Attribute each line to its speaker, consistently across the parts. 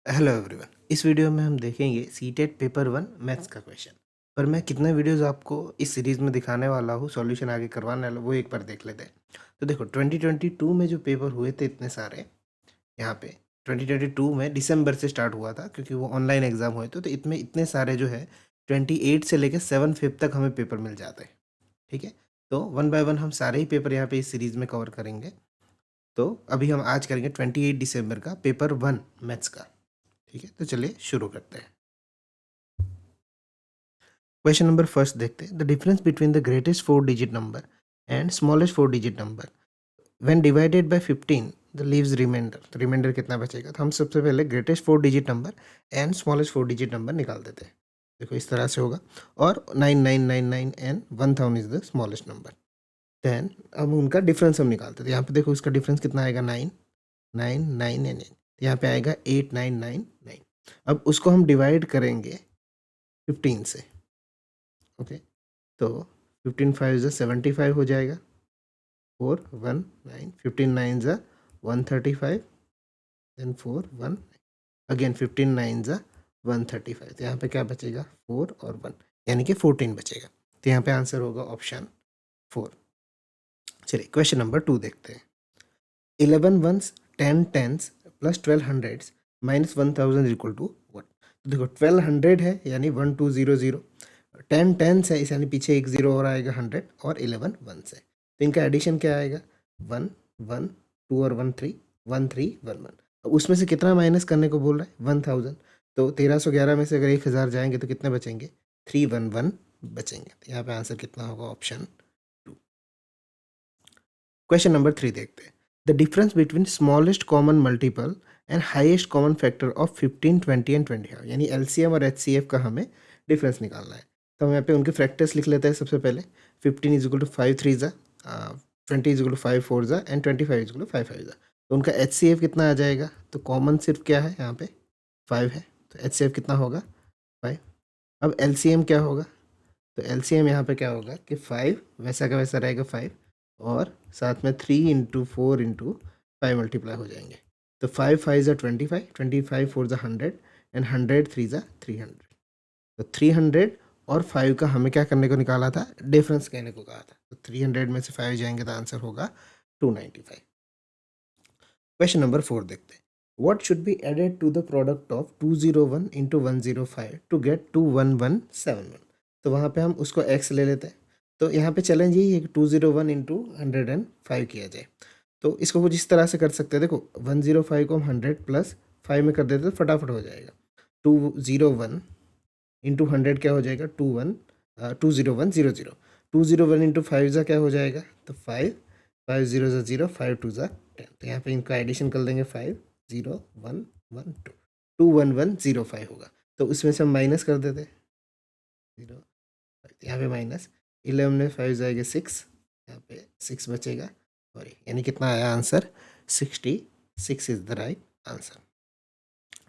Speaker 1: Hello everyone. इस video में हम देखेंगे सीटेट पेपर 1 मैथ्स का क्वेश्चन। पर मैं कितने वीडियोस आपको इस सीरीज़ में दिखाने वाला हूँ, सॉल्यूशन आगे करवाने वाला, वो एक बार देख लेते हैं। तो देखो 2022 में जो पेपर हुए थे इतने सारे, यहाँ पे 2022 में दिसंबर से स्टार्ट हुआ था क्योंकि वो ऑनलाइन एग्ज़ाम हुए थे। तो इतने इतने सारे जो है 28 से लेकर 7 5 तक हमें पेपर मिल जाते हैं। ठीक है, तो वन बाय वन हम सारे ही पेपर यहाँ पे इस सीरीज़ में कवर करेंगे। तो अभी हम आज करेंगे 28 दिसंबर का पेपर 1 मैथ्स का। ठीक है, तो चलिए शुरू करते हैं। क्वेश्चन नंबर फर्स्ट देखते हैं। The difference between the greatest 4 digit number and smallest 4 digit number when divided by 15 the leaves remainder. तो रिमाइंडर कितना बचेगा? तो हम सबसे पहले greatest 4 digit number and smallest 4 digit number निकाल देते हैं। देखो इस तरह से होगा, और 9999 and 1000 is the smallest number. Then अब उनका डिफरेंस हम निकालते थे। यहाँ पे देखो इसका डिफरेंस कितना आएगा? 9 9 9 एंड 8। यहाँ पे आएगा 8999। अब उसको हम डिवाइड करेंगे 15 से। ओके, तो 15 5 ज़ा 75 हो जाएगा। 4 1 9, 15 9 ज़ा 135, देन 4 1, अगेन 15 9 ज़ा 135। तो यहाँ पे क्या बचेगा? 4 और 1, यानी कि 14 बचेगा। तो यहाँ पे आंसर होगा ऑप्शन 4। चलिए क्वेश्चन नंबर 2 देखते हैं। 11 once 10 tens plus 12 hundreds minus 1000 equal to what? तो देखो 1200 है यानी 1200, 10 टेंस है इस यानी पीछे एक जीरो और आएगा 100, और 11 वंस है। तो इनका एडिशन क्या आएगा? 1 1 2 और 1 3 1 3 1 1। अब उसमें से कितना माइनस करने को बोल रहा है? 1000। तो 1311 में से अगर 1000 जाएंगे तो कितने बचेंगे? 311 बचेंगे। तो यहाँ पे आंसर कितना होगा? ऑप्शन 2। क्वेश्चन नंबर 3 देखते हैं। The difference between smallest common multiple and highest common factor of 15 20 and 25, यानी एलसीएम और एचसीएफ का हमें डिफरेंस निकालना है। तो हम यहाँ पे उनके फैक्टर्स लिख लेते हैं। सबसे पहले 15 इज इक्वल टू 5 3 ज़ा, 20 इज इक्वल टू 5 4 ज़ा, एंड 25 इज इक्वल टू 5 5 ज़ा। तो उनका एचसीएफ कितना आ जाएगा? तो कॉमन सिर्फ क्या है यहाँ पे? 5 है, तो एचसीएफ कितना होगा? 5। अब एलसीएम क्या होगा? तो एलसीएम यहाँ पे क्या होगा कि 5 वैसा का वैसा रहेगा 5, और साथ में 3 इंटू 4 इंटू 5 मल्टीप्लाई हो जाएंगे। तो 5 5 ज़ा 25, 25 4 ज़ा 100, एंड 100 3 ज़ा 300। तो 300 और 5 का हमें क्या करने को निकाला था? डिफरेंस कहने को कहा था। तो 300 में से 5 जाएंगे तो आंसर होगा 295। क्वेश्चन नंबर 4 देखते हैं। What should be added to the product of 201 into 105 to get to 1171? तो वहाँ पे हम उसको x ले लेते हैं। तो यहाँ पे चैलेंज यही है कि 201 इंटू 105 किया जाए। तो इसको कुछ इस तरह से कर सकते हैं। देखो 105 को हम 100 प्लस 5 में कर देते तो फटाफट हो जाएगा। 201 इंटू 100 क्या हो जाएगा? 20100। 201 इंटू 5 ज़ा क्या हो जाएगा? तो 5 5 0 ज़ा 0, 5 2 ज़ा 10। तो यहाँ पे इनका एडिशन कर देंगे। 5 0 1 1 2, 21105 होगा। तो उसमें से हम माइनस कर देते 0 5, यहाँ पे माइनस 11 में 5 जाएगा 6, यहाँ पे 6 बचेगा, और यानी कितना आया answer? 66 is the right answer.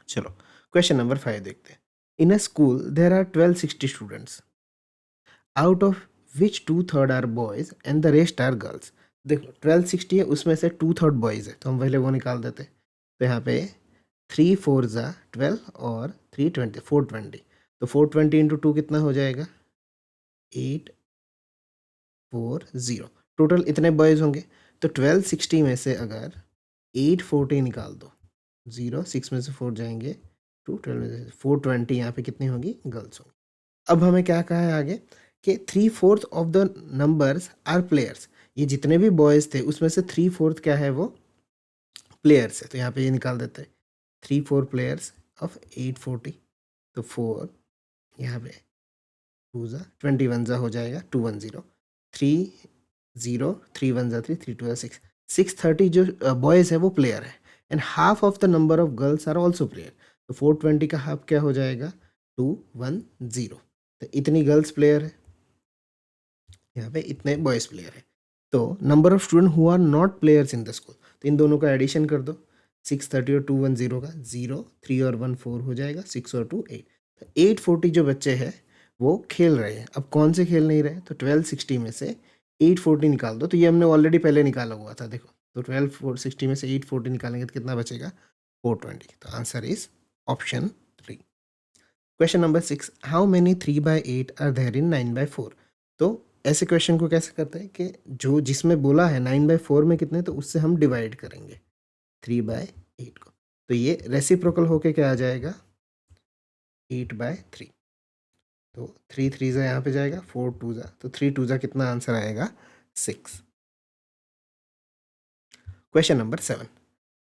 Speaker 1: चलो क्वेश्चन नंबर 5 देखते हैं। In a school there are 1260 students, out of which 2/3 are boys and the rest are girls. देखो 1260 है, उसमें से 2/3 बॉयज़ है, तो हम पहले वो निकाल देते हैं। तो यहाँ पे 3 4 ज़ा 12 और 3 20, 420। तो 420 इंटू 2 कितना हो जाएगा? 840। टोटल इतने बॉयज़ होंगे। तो 1260 में से अगर 840 निकाल दो, 0 6 में से 4 जाएंगे, 2 12 में से 420, यहाँ पे कितनी होंगी? गर्ल्स होंगी। अब हमें क्या कहा है आगे कि 3/4 of the numbers are players. ये जितने भी बॉयज़ थे उसमें से 3/4 क्या है? वो प्लेयर्स है। तो यहाँ पे ये निकाल देते हैं। 3/4 प्लेयर्स ऑफ 840। तो 4 यहाँ पे 2 ज़ा 21 ज़ा हो जाएगा 210, 3 0 3 1 ज़ा 3, 3 2 ज़ा 6, 630 जो बॉयज़ है वो प्लेयर है, and half of the number of girls are also player. तो 420 का हाफ क्या हो जाएगा? 210। तो इतनी गर्ल्स प्लेयर है, यहाँ पे इतने बॉयज़ प्लेयर है। तो number of student who are not players in the school, तो इन दोनों का एडिशन कर दो। 630 और 210 का 0 3 और 1 4 हो जाएगा, 6 और 2 8। तो 840 जो बच्चे हैं वो खेल रहे हैं। अब कौन से खेल नहीं रहे? तो 1260 में से 840 निकाल दो। तो ये हमने ऑलरेडी पहले निकाला हुआ था। देखो तो 1260 में से 840 निकालेंगे तो कितना बचेगा? 420। तो answer is option 3। Question number 6, how many 3/8 are there in 9/4? तो ऐसे क्वेश्चन को कैसे करते हैं कि जो जिसमें बोला है 9/4 में कितने, तो उससे हम डिवाइड करेंगे 3/8 को। तो ये रेसिप्रोकल होके क्या आ जाएगा, 8/3। तो 3 3 जा यहाँ पे जाएगा, 4 2 जा, तो 3 2 जा कितना आंसर आएगा, 6। Question number 7,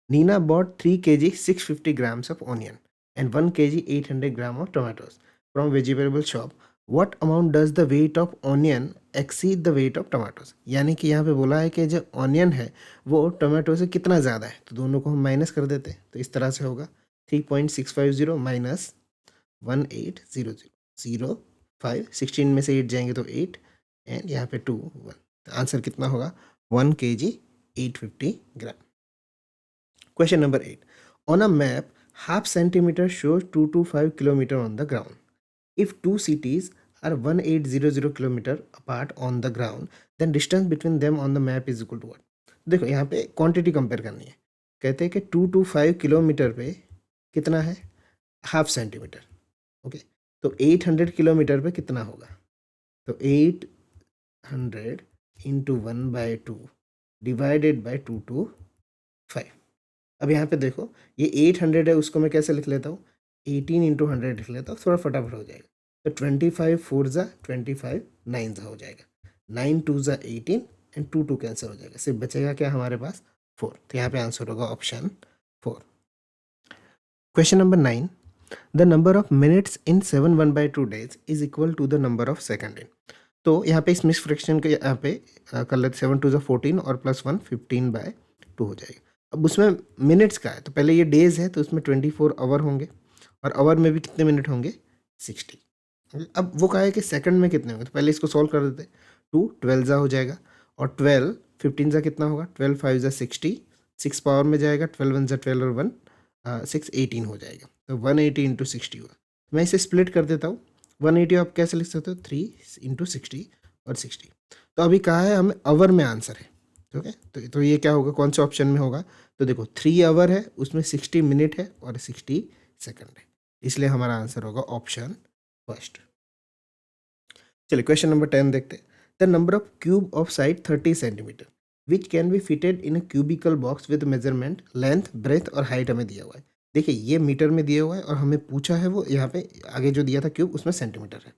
Speaker 1: Nina bought 3 kg 650 grams of onion and 1 kg 800 gram of tomatoes from vegetable shop. What amount does the weight of onion exceed the weight of tomatoes? यानी कि यहाँ पे बोला है कि जो ऑनियन है वो टोमेटो से कितना ज़्यादा है, तो दोनों को हम माइनस कर देते हैं। तो इस तरह से होगा 3.650 माइनस 1800, 16 में से 8 जाएंगे तो 8 एंड यहाँ पे 2 1, तो आंसर कितना होगा, 1 kg 850 gram. Question number 8. On a map, half centimeter shows 225 kilometer on the ground. If two cities are 1800 kilometer apart on the ground, then distance between them on the map is equal to what? देखो यहाँ पे quantity compare करनी है। कहते हैं कि 225 kilometre पे कितना है, हाफ सेंटीमीटर। ओके, तो 800 किलोमीटर पे कितना होगा, तो 800 इंटू 1/2 डिवाइडेड बाई 225। अब यहाँ पे देखो ये 800 है, उसको मैं कैसे लिख लेता हूँ, 18 इंटू 100 लिख लेता हूँ, थोड़ा फटाफट हो जाएगा। तो 25 4 जा 25 9 जा हो जाएगा, 9 2 जा 18 एंड 2 2 कैंसिल हो जाएगा, सिर्फ बचेगा क्या हमारे पास 4। तो यहाँ पे आंसर होगा option 4। Question number 9, the number of minutes in 7 1/2 days is equal to the number of second in. तो यहाँ पे इस मिस फ्रैक्शन के यहाँ पे कर लेते 7 2 जा 14 और +1 15/2 हो जाएगा। अब उसमें मिनट्स का है, तो पहले ये डेज है तो उसमें 24 आवर होंगे और आवर में भी कितने मिनट होंगे, 60। अब वो कहा है कि सेकंड में कितने होंगे, तो पहले इसको सॉल्व कर देते। 2 12 जा हो जाएगा और 12 15 जा कितना होगा, 12 5 जा 60, 6 पावर में जाएगा, 12 1 जा 12 और 1 6 18 हो जाएगा, तो 180 इंटू 60 हुआ। मैं इसे स्प्लिट कर देता हूँ, 180 आप कैसे लिख सकते हो, 3 इंटू 60 और 60। तो अभी कहा है हमें आवर में आंसर है, ठीक है। तो ये क्या होगा, कौन से ऑप्शन में होगा, तो देखो 3 आवर है, उसमें 60 मिनट है और 60 सेकंड है, इसलिए हमारा आंसर होगा ऑप्शन फर्स्ट। चलिए क्वेश्चन नंबर 10 देखते हैं। The number of cube of side 30 centimetre which can be fitted in a cubical box with measurement length breadth और हाइट हमें दिया हुआ है। देखिए ये मीटर में दिया हुआ है और हमें पूछा है वो यहाँ पे आगे जो दिया था क्यूब उसमें सेंटीमीटर है,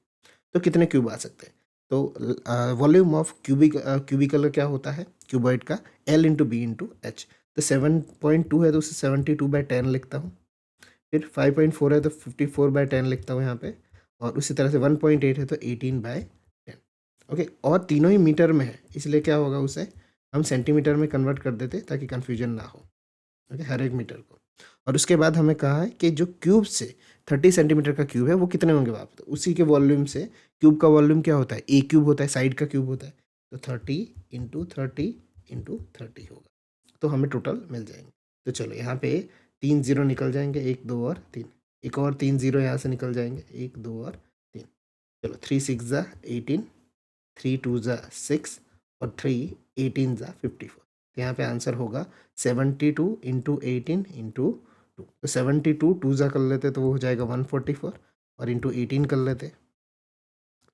Speaker 1: तो कितने क्यूब आ सकते हैं। तो वॉल्यूम ऑफ क्यूबिकल क्या होता है, क्यूबॉइड का L into B into H. तो 7.2 है तो उसे 72/10 लिखता हूँ, फिर 5.4 है तो 54/10 लिखता हूँ यहाँ पे, और उसी तरह से 1.8 है तो 18/10। ओके, और तीनों ही मीटर में है इसलिए क्या होगा, उसे हम सेंटीमीटर में कन्वर्ट कर देते ताकि कन्फ्यूजन ना हो। ओके, हर एक मीटर को। और उसके बाद हमें कहा है कि जो क्यूब से 30 सेंटीमीटर का क्यूब है वो कितने होंगे वहाँ पे, तो उसी के वॉल्यूम से, क्यूब का वॉल्यूम क्या होता है, ए क्यूब होता है, साइड का क्यूब होता है, तो 30 इंटू 30 इंटू 30 होगा, तो हमें टोटल मिल जाएंगे। तो चलो यहाँ पे 3 0 निकल जाएंगे, 1 2 और 3, एक और 3 0 यहाँ से निकल जाएंगे, 1 2 और 3। चलो 3 6 जा 18, 3 2 जा 6 और 3 18 जा 54। तो यहाँ पे आंसर होगा 72 इंटू 18 इंटू 2। तो 72 2 जा कर लेते तो वो हो जाएगा 144 और इंटू 18 कर लेते,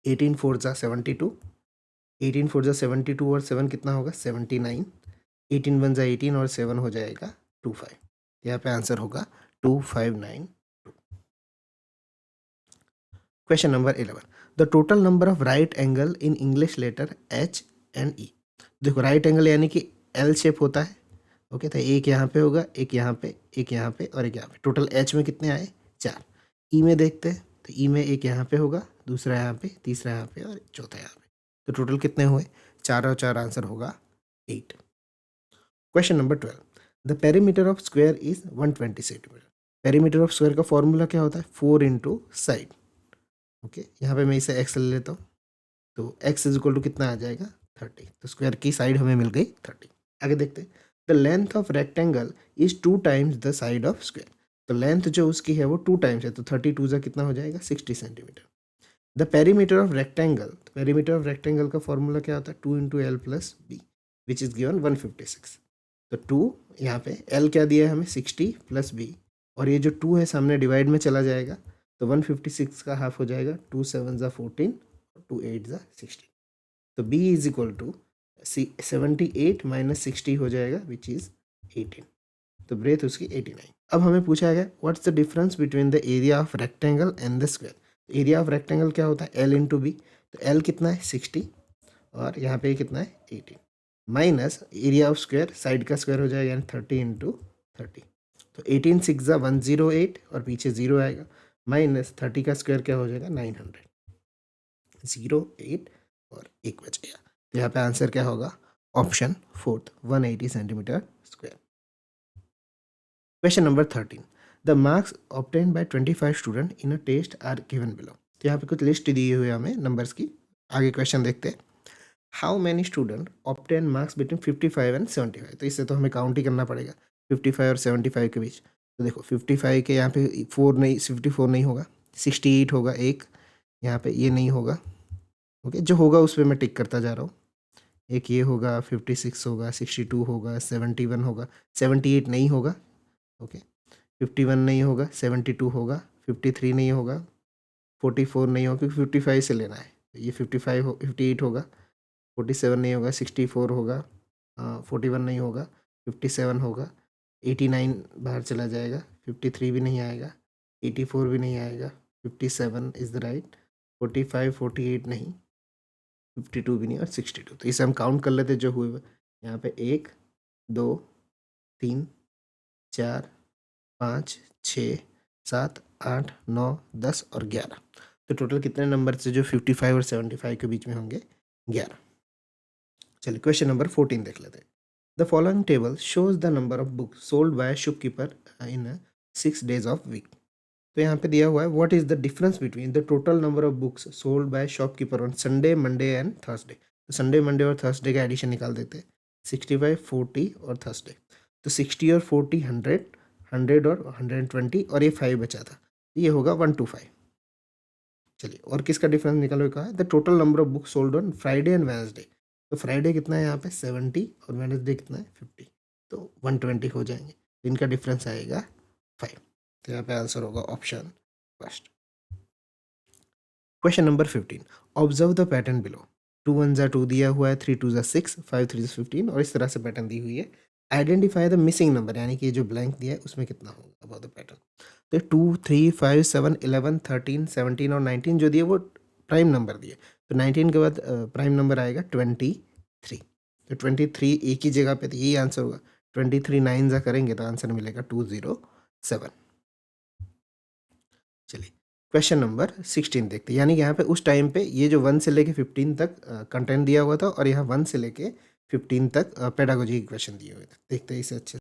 Speaker 1: 18 4 जा 72, 18 4 जा 72 और 7 कितना होगा 79, 18 1 जा 18 और 7 हो जाएगा 25। यहाँ पे आंसर होगा 2592। Question number 11, the total number of right angle in English letter H and E। देखो राइट एंगल यानी कि L शेप होता है। ओके, तो एक यहाँ पे होगा, एक यहाँ पे, एक यहाँ पे और एक यहाँ पे। टोटल H में कितने आए, 4। ई में देखते हैं तो ई में एक यहाँ पे होगा, दूसरा यहाँ पे, तीसरा यहाँ पे और चौथा यहाँ पे। तो टोटल कितने हुए, 4 और 4, आंसर होगा 8। Question number 12, the perimeter of square is 120 centimetre. Perimeter of square का फॉर्मूला क्या होता है, 4 इंटू साइड। ओके, यहाँ पे मैं इसे एक्स ले लेता हूँ, तो एक्स इज इक्वल टू कितना आ जाएगा 30। तो स्क्वायर की साइड हमें मिल गई 30। आगे देखते हैं, the length of rectangle is 2 times the side of square. तो लेंथ जो उसकी है वो 2 टाइम्स है, तो 32 जा कितना हो जाएगा 60 centimetre. The perimeter of rectangle, perimeter of rectangle का फॉर्मूला क्या होता है, 2 into L plus B which is given 156। तो 2 यहाँ पे एल क्या दिया है हमें 60 प्लस बी और ये जो 2 है सामने डिवाइड में चला जाएगा, तो 156 का हाफ हो जाएगा 2 7 ज़ा 14, 2 8 ज़ा 16। तो b is equal to 78 minus 60 हो जाएगा विच इज़ 18। तो ब्रेथ उसकी 89। अब हमें पूछा गया what's the difference between the area of rectangle and the square. Area of rectangle क्या होता है, एल इंटू बी। तो एल कितना है 60 और यहाँ पे कितना है 18, minus area of square, side का स्क्वायर हो जाएगा यानी 30 इंटू 30। तो 18 6 ज़ा 108 और पीछे 0 आएगा, माइनस 30 का स्क्वायर क्या हो जाएगा 900, 08 और 1 बच गया। तो यहाँ पे आंसर क्या होगा, option fourth 180 centimetre square. Question number 13, the marks obtain by 25 student in a test are given below. तो यहाँ पे कुछ लिस्ट दी हुई है हमें नंबर्स की। आगे क्वेश्चन देखते हैं, how many student obtain marks between 55 and 75। तो इससे तो हमें काउंट ही करना पड़ेगा 55 और 75 के बीच। तो देखो 55 के यहाँ पे 4 नहीं, 54 नहीं होगा, 68 होगा एक, यहाँ पे ये नहीं होगा। ओके, जो होगा उस पर मैं टिक करता जा रहा हूँ। एक ये होगा, 56 होगा, 62 होगा, 71 होगा, 78 नहीं होगा। ओके, 51 नहीं होगा, 72 होगा, 53 नहीं होगा, 44 नहीं होगा क्योंकि 55 से लेना है। ये 58 होगा, 47 नहीं होगा, 64 होगा, 41 नहीं होगा, 57 होगा, 89 बाहर चला जाएगा, 53 भी नहीं आएगा, 84 भी नहीं आएगा, 57 इज़ द राइट, 45 48 नहीं, 52 भी नहीं और 62। तो इसे हम काउंट कर लेते जो हुए यहाँ पे 1 2 3 4 5 6 7 8 9 10 और 11। तो टोटल कितने नंबर से जो 55 और 75 के बीच में होंगे, 11। चलिए क्वेश्चन नंबर 14 देख लेते हैं। The following table shows the number of books sold by shopkeeper in 6 days of week. तो यहाँ पे दिया हुआ है what is the difference between the total number of books sold by shopkeeper on Sunday, Monday and Thursday. तो Sunday, Monday और Thursday का addition निकाल देते हैं, 65 40 और थर्सडे। तो 60 और 40 100, 100 और 120 और ये 5 बचा था, ये होगा 125। चलिए और किसका डिफरेंस निकालो, कहा है the total number of books sold on Friday and Wednesday. तो फ्राइडे कितना है यहाँ पे 70 और वेडनेसडे कितना है 50, तो 120 हो जाएंगे। तो इनका डिफरेंस आएगा 5। तो यहाँ पे आंसर होगा option first. Question number 15, observe the pattern below. 2 1 ज़ा 2 दिया हुआ है, 3 2 ज़ा 6, 5 3 ज़ा 15 और इस तरह से पैटर्न दी हुई है। आइडेंटिफाई द मिसिंग नंबर, यानी कि ये जो ब्लैंक दिया है उसमें कितना होगा अबाउट द पैटर्न। तो 2 3 5 7 11 13 17 और 19 जो दिए वो प्राइम नंबर दिए। तो 19 के बाद प्राइम नंबर आएगा 23। तो 23 एक ही जगह पे, तो यही आंसर होगा। 23 9 ज़ा करेंगे तो आंसर मिलेगा 207। चलिए क्वेश्चन नंबर 16 देखते हैं, यानी कि यहाँ पे उस टाइम पे ये जो 1 से लेके 15 तक कंटेंट दिया हुआ था और यहाँ 1 से लेके 15 तक पेडागोजी के क्वेश्चन दिए हुए थे। देखते हैं इसे अच्छे।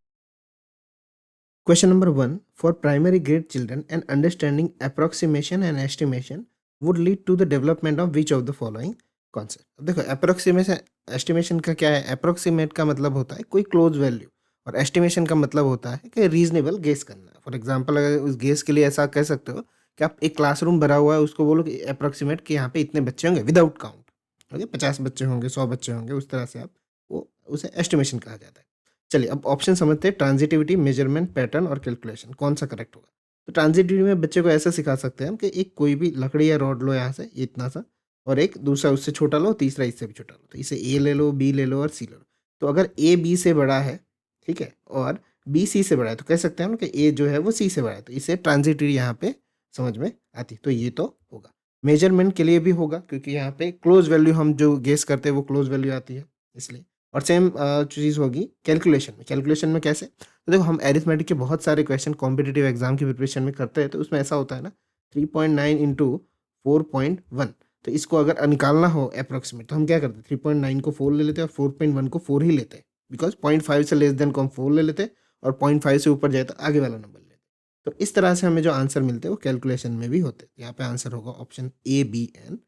Speaker 1: Question number 1, for primary grade children and understanding approximation and estimation would lead to the development of which of the following concept. अब देखो अप्रोक्सीमेशन एस्टिमेशन का क्या है, अप्रोक्सीमेट का मतलब होता है कोई क्लोज वैल्यू और एस्टिमेशन का मतलब होता है कि रीजनेबल गेस करना। फॉर एग्जाम्पल अगर उस गेस के लिए ऐसा कह सकते हो कि आप एक क्लासरूम भरा हुआ है, उसको बोलो कि अप्रोक्सीमेट कि यहाँ पे इतने बच्चे होंगे विदाउट काउंट। ओके, 50 बच्चे होंगे, 100 बच्चे होंगे, उस तरह से आप वो उसे एस्टिमेशन कहा जाता है। चलिए अब ऑप्शन समझते हैं, ट्रांजिटिविटी, मेजरमेंट, पैटर्न और कैलकुलेशन, कौन सा करेक्ट होगा। तो ट्रांजिटिविटी में बच्चे को ऐसा सिखा सकते हैं हम कि एक कोई भी लकड़ी या रॉड लो यहाँ से, ये इतना सा, और एक दूसरा उससे छोटा लो, तीसरा इससे भी छोटा लो। तो इसे ए ले लो, बी ले लो और सी ले लो। तो अगर ए बी से बड़ा है, ठीक है, और बी सी से बड़ा है, तो कह सकते हैं हम कि ए जो है वो सी से बड़ा है। तो इसे ट्रांजिटिविटी यहाँ पे समझ में आती, तो ये तो होगा। मेजरमेंट के लिए भी होगा क्योंकि यहाँ पे क्लोज वैल्यू हम जो गेस करते हैं वो क्लोज वैल्यू आती है, इसलिए। और सेम चीज़ होगी कैलकुलेशन में। कैलकुलेशन में कैसे, तो देखो हम एरिथमेटिक के बहुत सारे क्वेश्चन कॉम्पिटिटिव एग्जाम की प्रिपरेशन में करते हैं, तो उसमें ऐसा होता है ना 3.9 इंटू 4.1। तो इसको अगर निकालना हो अप्रोक्सीमेट तो हम क्या करते हैं, 3.9 को 4 ले लेते हैं और 4.1 को 4 ही लेते हैं, बिकॉज 0.5 से लेस देन को हम 4 ले लेते हैं और 0.5 से ऊपर जाए तो आगे वाला नंबर लेते हैं। तो इस तरह से हमें जो आंसर मिलते हैं वो कैलकुलेशन में भी होते हैं। यहाँ पे आंसर होगा option A B and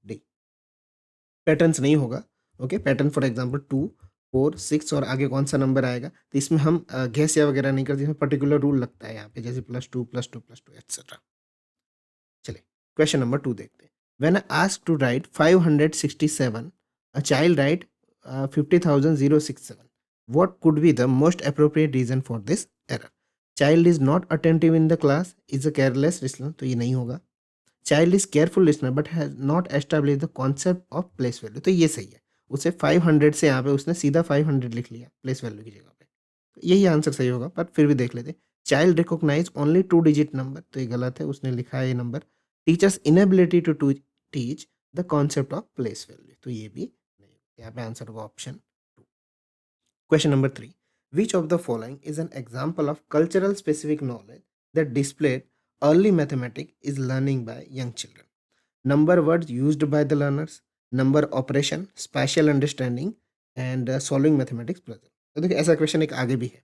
Speaker 1: D. Patterns नहीं होगा। ओके, पैटर्न फॉर एग्जांपल 2 4 6 और आगे कौन सा नंबर आएगा, तो इसमें हम गैस या वगैरह नहीं करते, इसमें पर्टिकुलर रूल लगता है यहाँ पे, जैसे +2 +2 +2 एक्सेट्रा। चलिए क्वेश्चन नंबर 2 देखते हैं। When asked to write 567, a child write 50,067, what could be the most appropriate reason for this error. Child is not attentive in the class, is a careless listener, तो ये नहीं होगा। Child is careful listener but has not establish the concept of place value, तो ये सही है। उसे 500 से यहाँ पे उसने सीधा 500 लिख लिया प्लेस वैल्यू की जगह पे, तो यही आंसर सही होगा। पर फिर भी देख लेते। Child recognise only 2 digit number, तो ये गलत है, उसने लिखा है ये नंबर। Teacher's inability to teach the concept of place value, तो ये भी नहीं, यहाँ पे आंसर होगा option 2। Question number 3. Which of the following is an example of cultural specific knowledge that displayed early mathematics is learning by young children? Number words used by the learners, number operation, spatial understanding and solving mathematics puzzle. तो देखिए ऐसा question एक आगे भी है।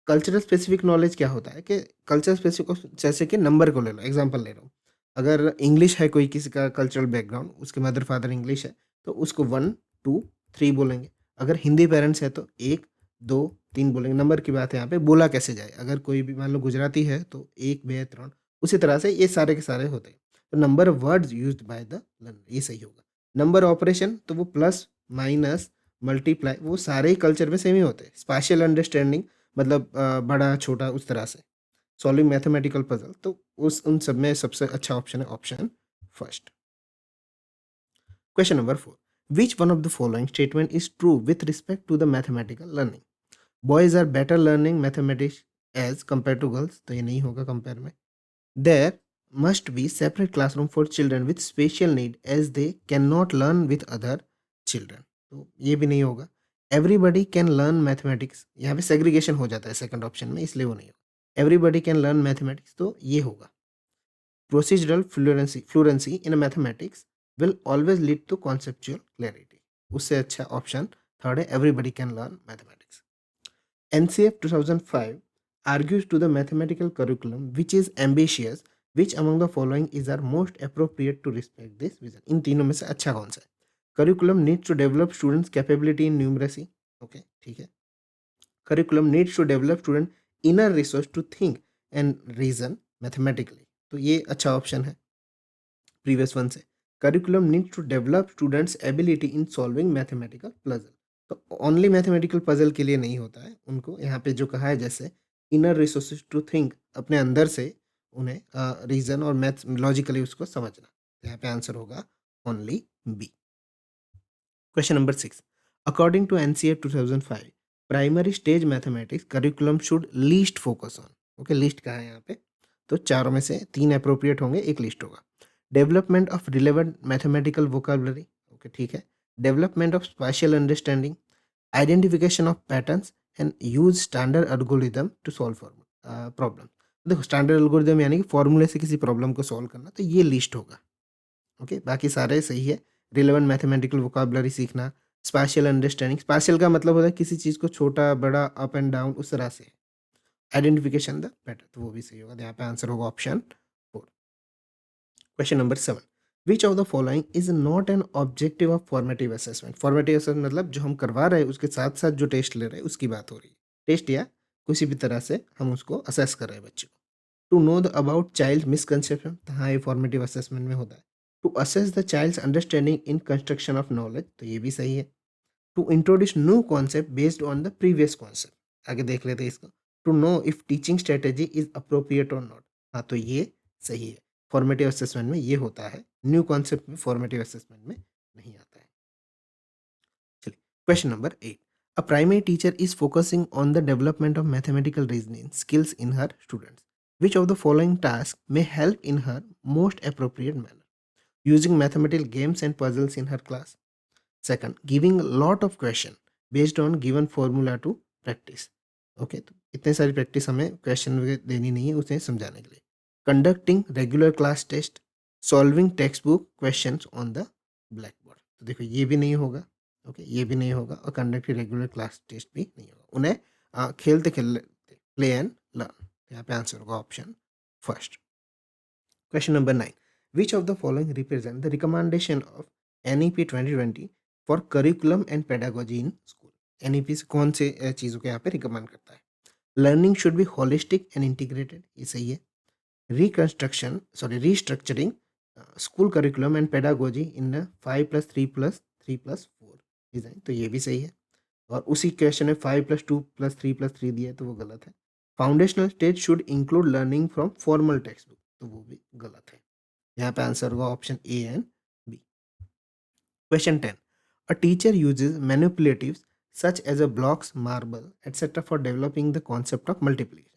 Speaker 1: Cultural specific knowledge क्या होता है कि कल्चर स्पेसिफिक, जैसे कि नंबर को ले लो, एग्जांपल ले रहा हूँ। अगर इंग्लिश है कोई किसी का कल्चरल बैकग्राउंड, उसके मदर फादर इंग्लिश है, तो उसको 1 2 3 बोलेंगे। अगर हिंदी पेरेंट्स है तो 1 2 3 बोलेंगे। नंबर की बात है यहाँ पे, बोला कैसे जाए। अगर कोई भी मान लो गुजराती है तो 1 2 3, उसी तरह से ये सारे के सारे होते हैं। तो number words used by the learner, ये सही होगा। नंबर ऑपरेशन, तो वो प्लस माइनस मल्टीप्लाई, वो सारे ही कल्चर में सेम ही होते हैं। स्पेशल अंडरस्टैंडिंग मतलब बड़ा छोटा उस तरह से। सॉल्विंग मैथमेटिकल पजल, तो उस उन सब में सबसे अच्छा ऑप्शन है option first. Question number 4. Which one of the following statement is true with respect to the mathematical learning? Boys are better learning mathematics as compare to girls, तो ये नहीं होगा कंपेयर में। There must be separate classroom for children with special need as they can not learn with other children, तो ये भी नहीं होगा। एवरीबडी कैन लर्न मैथमेटिक्स, यहाँ पे सेग्रीगेशन हो जाता है सेकंड ऑप्शन में, इसलिए वो नहीं होगा। एवरीबडी कैन लर्न मैथमेटिक्स, तो ये होगा। Procedural fluency in mathematics will always lead to conceptual clarity, उससे अच्छा ऑप्शन थर्ड है, everybody can learn mathematics. NCF 2005 argues to the mathematical curriculum which is ambitious, which among the following is are most appropriate to respect this vision? इन तीनों में से अच्छा कौन सा है? Curriculum needs to develop students capability in numeracy, okay ठीक है। Curriculum needs to develop student inner resource to think and reason mathematically, तो ये अच्छा ऑप्शन है प्रीवियस वन से। Curriculum needs to develop students ability in solving mathematical puzzle, तो only mathematical puzzle के लिए नहीं होता है, उनको यहाँ पे जो कहा है जैसे इनर रिसोर्सेज टू थिंक, अपने अंदर से उन्हें रीजन और मैथ लॉजिकली उसको समझना, यहाँ पे आंसर होगा only B. Question number 6. According to NCF 2005 primary stage mathematics curriculum should least focus on, okay least कहा है यहाँ पे, तो चारों में से 3 अप्रोप्रिएट होंगे, एक लिस्ट होगा। Development of relevant mathematical vocabulary, okay ठीक है। Development of spatial understanding, identification of patterns and use standard algorithm to solve problem. देखो स्टैंडर्ड एल्गोरिदम यानी कि फॉर्मूले से किसी प्रॉब्लम को सॉल्व करना, तो ये लिस्ट होगा। ओके बाकी सारे सही है। रिलेवेंट मैथमेटिकल वोकाबुलरी सीखना, स्पेशल अंडरस्टैंडिंग, स्पेशल का मतलब होता है किसी चीज़ को छोटा बड़ा अप एंड डाउन उस तरह से। आइडेंटिफिकेशन द पैटर्न, तो वो भी सही होगा, यहाँ पे आंसर होगा option 4। Question number 7. Which of the following is not an objective of formative assessment? Formative assessment मतलब जो हम करवा रहे हैं उसके साथ साथ जो टेस्ट ले रहे हैं उसकी बात हो रही है। टेस्ट या किसी भी तरह से हम उसको असेस कर रहे हैं बच्चे को। To know the about child misconception, हाँ ये फॉर्मेटिव असेसमेंट में होता है। To assess the child's understanding in construction of knowledge, तो ये भी सही है। To introduce new concept based on the previous concept, आगे देख लेते हैं इसको। To know if teaching strategy is appropriate और नॉट, हाँ तो ये सही है। फॉर्मेटिव असेसमेंट में ये होता है, न्यू कॉन्सेप्ट में फॉर्मेटिव असेसमेंट में नहीं आता है। चलिए question number 8. A primary teacher is focusing on the development of mathematical reasoning skills in her students. Which of the following tasks may help in her most appropriate manner? Using mathematical games and puzzles in her class. Second, giving a lot of question based on given formula to practice. Okay तो इतने सारी practice हमें question देनी नहीं है उसे समझाने के लिए। Conducting regular class test, solving text book question on the black board, तो देखो ये भी नहीं होगा, ओके ये भी नहीं होगा, और कंडक्टिंग रेगुलर क्लास टेस्ट भी नहीं होगा। उन्हें खेलते खेलते प्ले एंड लर्न, यहाँ पे आंसर होगा option first. Question number 9. Which of the following represent the recommendation of NEP 2020 for curriculum and pedagogy in school? NEP से कौन से चीज़ों को यहाँ पे रिकमेंड करता है? Learning should be holistic and integrated, ये सही है। Restructuring school curriculum and pedagogy in 5+3+3+4 design, तो ये भी सही है। और उसी क्वेश्चन में 5+2+3+3 दिया है, तो वो गलत है। Foundational stage should include learning from formal text book, तो वो भी गलत है। यहाँ पे आंसर होगा option A and B. Question 10, a teacher uses manipulatives such as a blocks, marble, etc. for developing the concept of multiplication.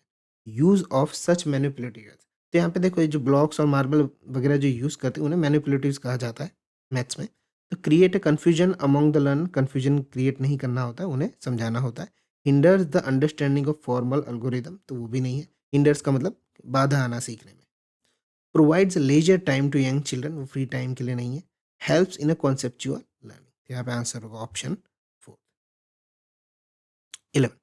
Speaker 1: Use of such manipulatives, तो यहाँ पे देखो ये जो ब्लॉक्स और मार्बल वगैरह जो यूज करते हैं उन्हें मैनिपुलेटिव्स कहा जाता है मैथ्स में। तो create a confusion among the learn, confusion create नहीं करना होता है, उन्हें समझाना होता है। Hinders the understanding of formal algorithm, तो वो भी नहीं है। हिंडर्स का मतलब बाधा आना सीखने में। Provides leisure time to young children, वो फ्री टाइम के लिए नहीं है। Helps in a conceptual learning, यहाँ पे आंसर होगा option 4। 11.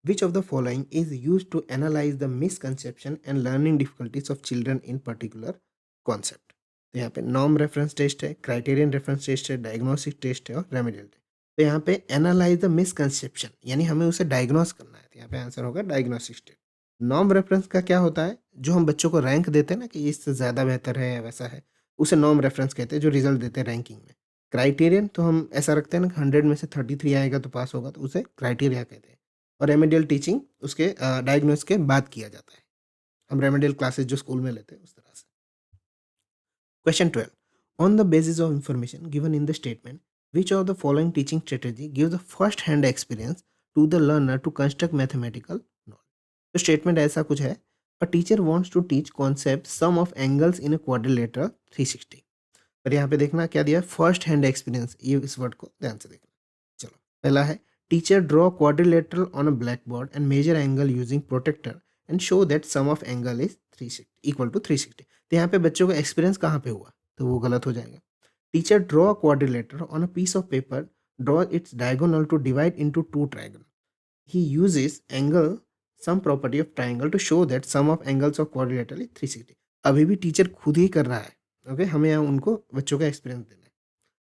Speaker 1: Which of the following is used to analyze the misconception and learning difficulties of children in particular concept? तो यहाँ पे नॉर्म रेफरेंस टेस्ट है, क्राइटेरियन रेफरेंस टेस्ट है, diagnostic test है और रेमेडियल टेस्ट। तो यहाँ पे एनालाइज द मिसकंसेप्शन यानी हमें उसे डायग्नोस करना है, तो यहाँ पे आंसर होगा डायग्नोस्टिक टेस्ट। नॉर्म रेफरेंस का क्या होता है, जो हम बच्चों को रैंक देते हैं ना कि इससे ज़्यादा बेहतर है या वैसा है, उसे नॉर्म रेफरेंस कहते हैं, जो रिजल्ट देते हैं रैंकिंग में। क्राइटेरियन तो हम ऐसा रखते हैं ना कि 100 में से 33 आएगा तो पास होगा, तो उसे क्राइटेरिया कहते हैं। और रेमेडियल टीचिंग उसके डायग्नोस के बाद किया जाता है, हम रेमेडियल क्लासेस जो स्कूल में लेते हैं उस तरह से। Question 12, on the basis of information given in the statement which of the following teaching strategy gives the first hand experience to the learner to construct mathematical knowledge. तो statement ऐसा कुछ है, a teacher wants to teach concept sum of angles in a quadrilateral 360। पर यहाँ पे देखना क्या दिया, फर्स्ट हैंड एक्सपीरियंस, ये इस वर्ड को ध्यान से देखना। चलो पहला है, teacher draw quadrilateral on a black board and measure angle using protractor and show that sum of angle is 360 equal to 360। तो यहाँ पे बच्चों का एक्सपीरियंस कहाँ पे हुआ, तो वो गलत हो जाएगा। Teacher draw quadrilateral on a piece of paper, draw its diagonal to divide into two triangle, he uses angle some property of triangle to show that sum of angles of quadrilateral is 360। अभी भी teacher खुद ही कर रहा है, okay, हमें यहाँ उनको बच्चों का एक्सपीरियंस देना है।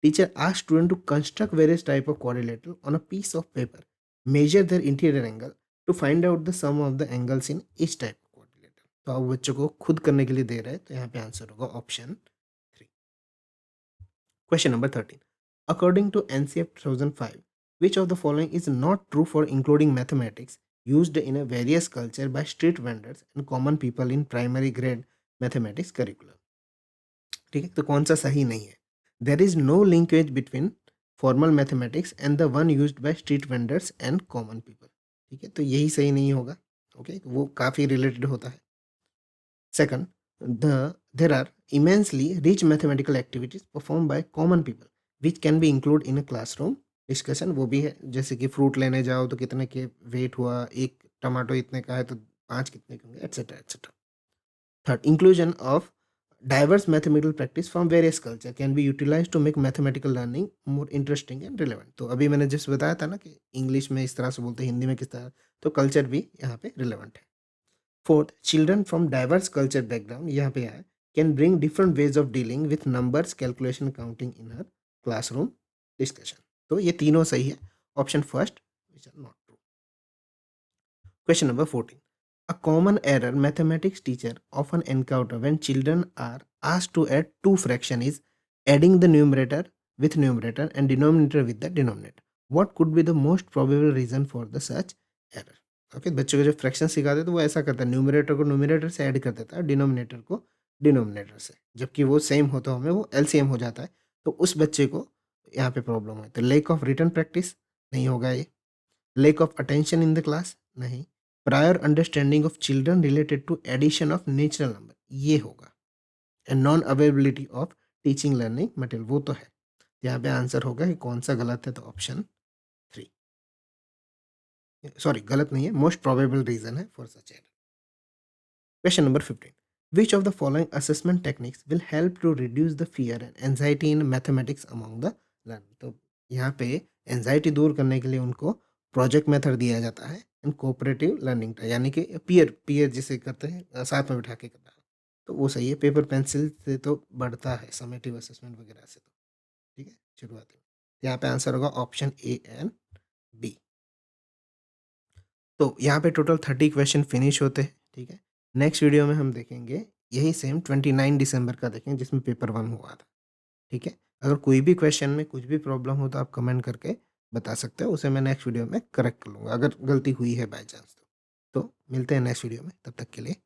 Speaker 1: Teacher ask student to construct various type of quadrilateral on a piece of paper, measure their interior angle to find out the sum of the angles in each type of quadrilateral। तो आप बच्चों को खुद करने के लिए दे रहे हैं, तो यहाँ पे आंसर होगा option 3। Question number 13. According to NCF 2005, which of the following is not true for including mathematics used in a various culture by street vendors and common people in primary grade mathematics curriculum? ठीक है, तो कौन सा सही नहीं है? There is no linkage between formal mathematics and the one used by street vendors and common people। ठीक है, तो यही सही नहीं होगा। ओके, वो काफ़ी रिलेटेड होता है। Second, there are immensely rich mathematical activities performed by common people which can be included in a classroom discussion। वो भी है, जैसे कि फ्रूट लेने जाओ तो कितने के वेट हुआ, एक टमाटो इतने का है तो 5 कितने के होंगे, etcetera etcetera. Third, inclusion of diverse mathematical practice from various culture can be utilized to make mathematical learning more interesting and relevant। तो अभी मैंने जिस बताया था ना कि इंग्लिश में इस तरह से बोलते हैं, हिंदी में किस तरह, तो कल्चर भी यहाँ पे रिलेवेंट है। Fourth, children from diverse culture background, यहाँ पे आया, can bring different ways of dealing with numbers, calculation, counting in her classroom discussion. तो ये तीनों सही है, option first which are not true. Question number 14, a common error mathematics teacher often encounter when children are asked to add two fraction is adding the numerator with numerator and denominator with the denominator। What could be the most probable reason for the such error? Okay, बच्चों को जो fraction सिखाते तो वो ऐसा करता है, numerator को न्यूमरेटर से ऐड कर देता है, डिनोमिनेटर को डिनोमिनेटर से, जबकि वो सेम हो तो हमें वो एलसीएम हो जाता है। तो उस बच्चे को यहाँ पे प्रॉब्लम है। तो लेक ऑफ रिटन प्रैक्टिस नहीं होगा ये, lack of attention in the class नहीं, prior understanding of children related to addition of natural number ये होगा, and non availability of teaching learning material वो तो है। यहाँ पे आंसर होगा कि कौन सा गलत है, तो ऑप्शन 3, सॉरी गलत नहीं है, मोस्ट प्रोबेबल रीजन है for such error. Question number 15, which of the following assessment techniques will help to reduce the fear and anxiety in mathematics among the learner. तो यहाँ पे एंजाइटी दूर करने के लिए उनको प्रोजेक्ट मेथड दिया जाता है एंड कोऑपरेटिव लर्निंग, यानी कि पीयर पीयर जिसे करते हैं साथ में बिठा के करना है, तो वो सही है। पेपर पेंसिल से तो बढ़ता है समेटिव असेसमेंट वगैरह से, तो ठीक है शुरुआती में। यहाँ पे आंसर होगा ऑप्शन ए एंड बी। तो यहाँ पे टोटल 30 क्वेश्चन फिनिश होते हैं, ठीक है। नेक्स्ट वीडियो में हम देखेंगे यही सेम 29 दिसंबर का देखेंगे जिसमें पेपर 1 हुआ था, ठीक है। अगर कोई भी क्वेश्चन में कुछ भी प्रॉब्लम हो तो आप कमेंट करके बता सकते हो, उसे मैं नेक्स्ट वीडियो में करेक्ट कर लूँगा अगर गलती हुई है बाय चांस तो। मिलते हैं नेक्स्ट वीडियो में, तब तक के लिए